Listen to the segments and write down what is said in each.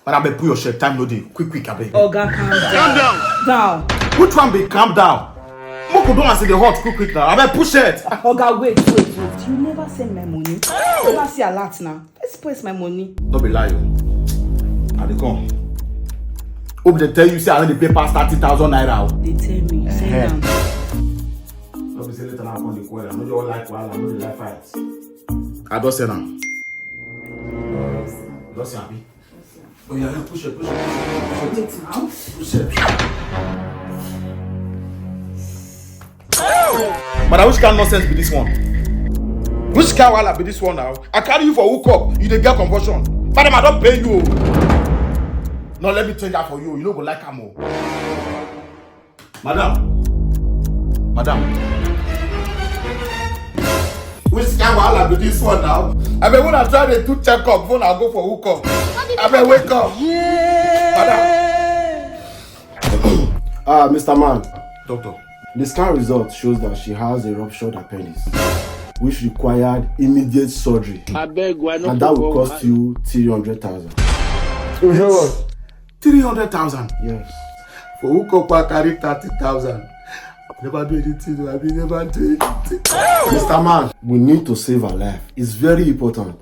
But I be put your shirt time no day. Quick, I beg. Oh God, calm down. Down. Which one be calm down? Moko don't say the hot quick now. I be push it. Oh God, wait. You never send my money. You never see a lot now. Let's place my money. Don't be lying. I dey come. Hope they tell you say I need to pay past 30,000 naira. They tell me. Say now. Don't be say later now on the quarrel. I know you all like while I know you like fights. I don't say now. Don't say happy. Oh yeah, push it. Push it. But which kind of nonsense be this one? Which kind of wahala be this one now? I carry you for hookup, you dey get conversion. Madam, I don't pay you. No, let me change that for you. You don't go like am. Madam. Which kind of wahala be this one now? I mean, when I try to do check-up, when I go for hookup, I mean, wake up. Yeah. Madam. Mr. Man. Doctor. The scan result shows that she has a ruptured appendix, which required immediate surgery. And that will cost you 300,000. 300,000? Yes. For hookup, I carry 30,000. Never do anything. I mean, never do anything. Mr. Man, we need to save her life. It's very important.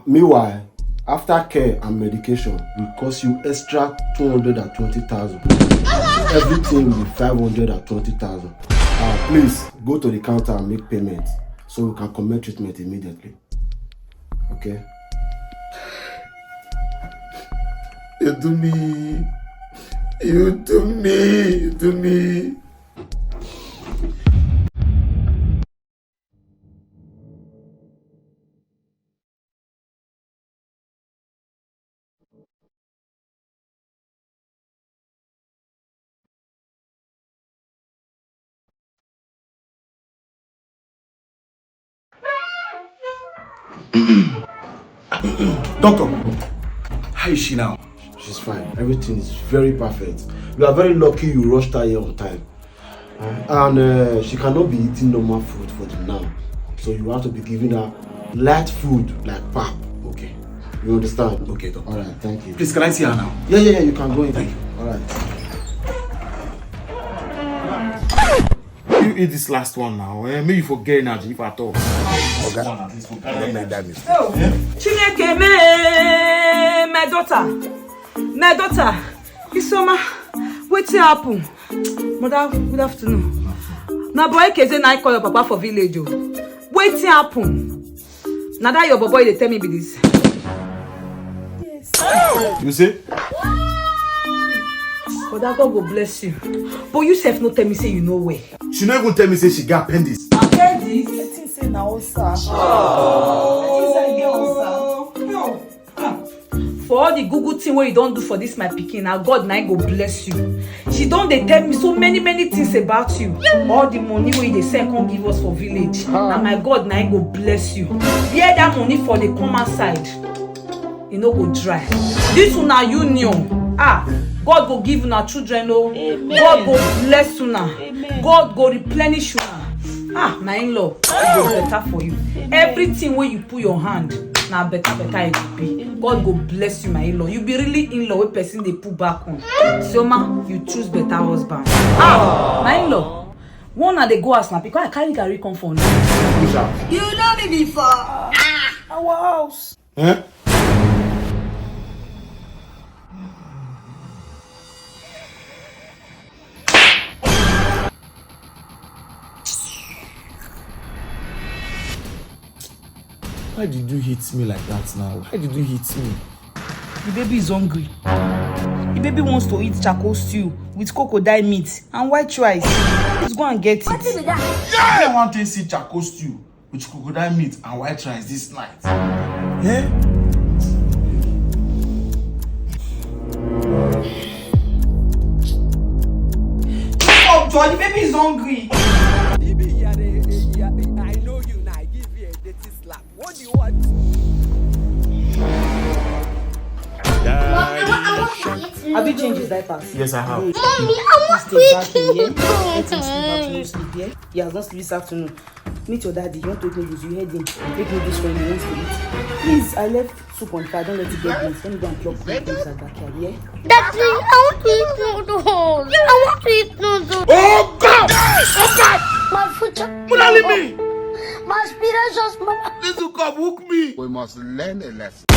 Meanwhile, after care and medication will cost you extra 220,000. So everything will be 520,000. Please go to the counter and make payment so we can commence treatment immediately. Okay? You do me. Doctor, how is she now? She's fine. Everything is very perfect. You are very lucky you rushed her here on time. And she cannot be eating normal food for now. So you have to be giving her light food like pap. Okay. You understand? Okay, doctor. Alright, thank you. Please, can I see her now? Yeah, you can go in. Thank you. Alright. You eat this last one now. Maybe you forget energy if I talk. Okay. Don't make that mistake. Oh, Chineke, my daughter, Isoma, what's happen? Mother, good afternoon. Now, boy, Keze, I call your papa for village. What's happen? Now that your boy, they tell me be this. Yes. You see? But that God will bless you. But you self no tell me say you know where. She not even tell me say she got appendix. Appendix? I think say na ulcer. No. For all the Google thing where you don't do for this my pikin, now God na go bless you. She don't they tell me so many things about you. All the money where they send come give us for village. Now my God na go bless you. Bear that money for the common side. You know go dry. This one na union. God go give una children, oh. Amen. God go bless una. Amen. God go replenish una. My in-law, it go better for you. Amen. Everything where you put your hand, now better it will be. Amen. God go bless you, my in-law. You be really in-law where person they put back on. So ma, you choose better husband. My in-law, one they go ask now because I carry Gary come for now. You know me before. Our house. Huh? Why did you hit me like that now? Why did you hit me? The baby is hungry. The baby wants to eat charcoal stew with crocodile meat and white rice. Let's go and get it. What is that? Yeah, I want to see charcoal stew with crocodile meat and white rice this night. Yeah? Oh, Joy, the baby is hungry. I know you now. I give you a dirty slap. What do you want? Have you changed his diapers? Yes, I have. Mommy, I want Stay back in here. to Let him sleep afternoon, sleep here. He has not slept this afternoon. meet your daddy. You want to eat noodles, you heard him. Make noodles for him, he wants to eat. Please, I left soup on fire. Don't let it get beans. Let me go and plug noodles at the backyard, yeah? Daddy, I want to eat noodles. I want to eat noodles. Oh God! Oh God! My future. Mona, leave me! My aspirations, mama. This HUUCKUP hook me! We must learn a lesson.